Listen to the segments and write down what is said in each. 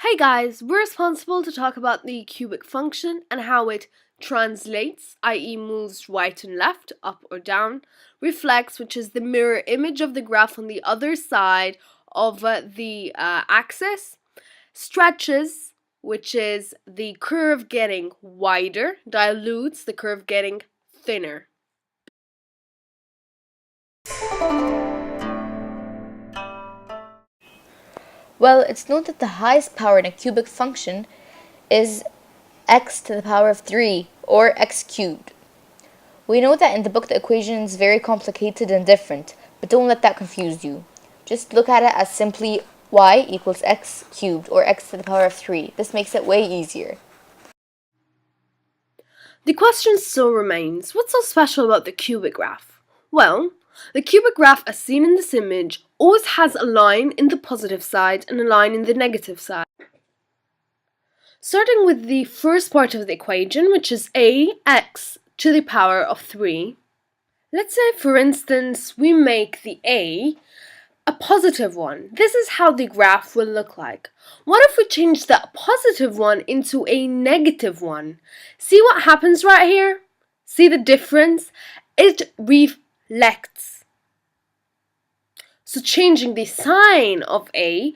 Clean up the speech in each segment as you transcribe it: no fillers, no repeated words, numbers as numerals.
Hey guys, we're responsible to talk about the cubic function and how it translates, i.e. moves right and left, up or down, reflects, which is the mirror image of the graph on the other side of the axis, stretches, which is the curve getting wider, dilutes, the curve getting thinner. Well, it's known that the highest power in a cubic function is x to the power of 3, or x cubed. We know that in the book the equation is very complicated and different, but don't let that confuse you. Just look at it as simply y equals x cubed, or x to the power of 3. This makes it way easier. The question still remains, what's so special about the cubic graph? Well, the cubic graph as seen in this image always has a line in the positive side and a line in the negative side. Starting with the first part of the equation, which is ax to the power of 3, let's say for instance we make the a positive one. This is how the graph will look like. What if we change the positive one into a negative one? See what happens right here? See the difference? It reflects. So changing the sign of a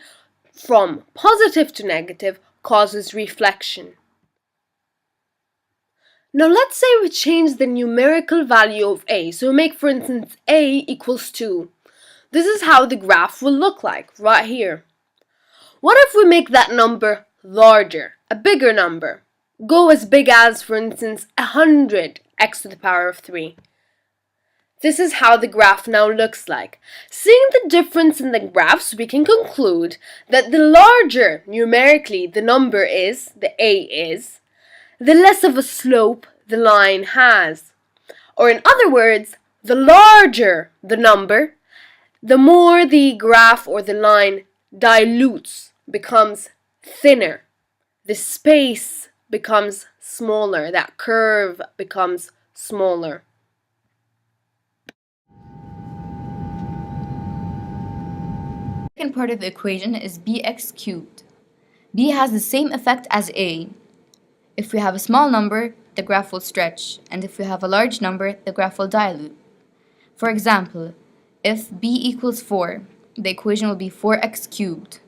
from positive to negative causes reflection. Now let's say we change the numerical value of a. So we make, for instance, a equals 2. This is how the graph will look like, right here. What if we make that number larger, a bigger number? Go as big as, for instance, 100 x to the power of 3. This is how the graph now looks like. Seeing the difference in the graphs, we can conclude that the larger numerically the number is, the a is, the less of a slope the line has. Or in other words, the larger the number, the more the graph or the line dilutes, becomes thinner. The space becomes smaller, that curve becomes smaller. The second part of the equation is bx cubed. B has the same effect as a. If we have a small number, the graph will stretch, and if we have a large number, the graph will dilute. For example, if b equals 4, the equation will be 4x cubed.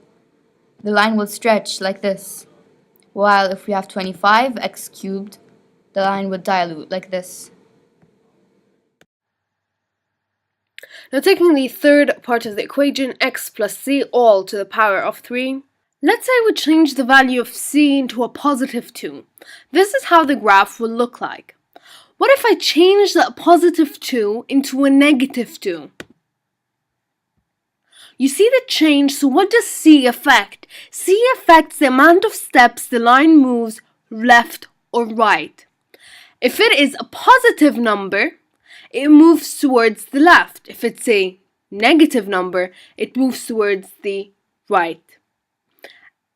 The line will stretch like this, while if we have 25x cubed, the line would dilute like this. Now taking the third part of the equation, x plus c all to the power of 3, let's say we change the value of c into a positive 2. This is how the graph will look like. What if I change the positive 2 into a negative 2? You see the change, so what does c affect? C affects the amount of steps the line moves left or right. If it is a positive number, it moves towards the left. If it's a negative number, it moves towards the right.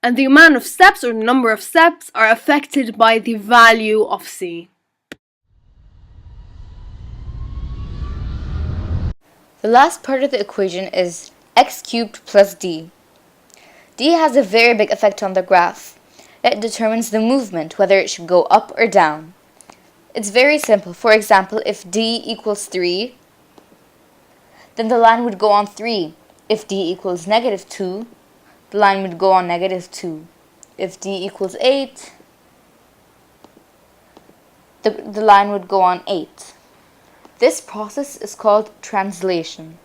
And the amount of steps or number of steps are affected by the value of c. The last part of the equation is x cubed plus d. D has a very big effect on the graph. It determines the movement, whether it should go up or down. It's very simple. For example, if d equals 3, then the line would go on 3. If d equals negative 2, the line would go on negative 2. If d equals 8, the line would go on 8. This process is called translation.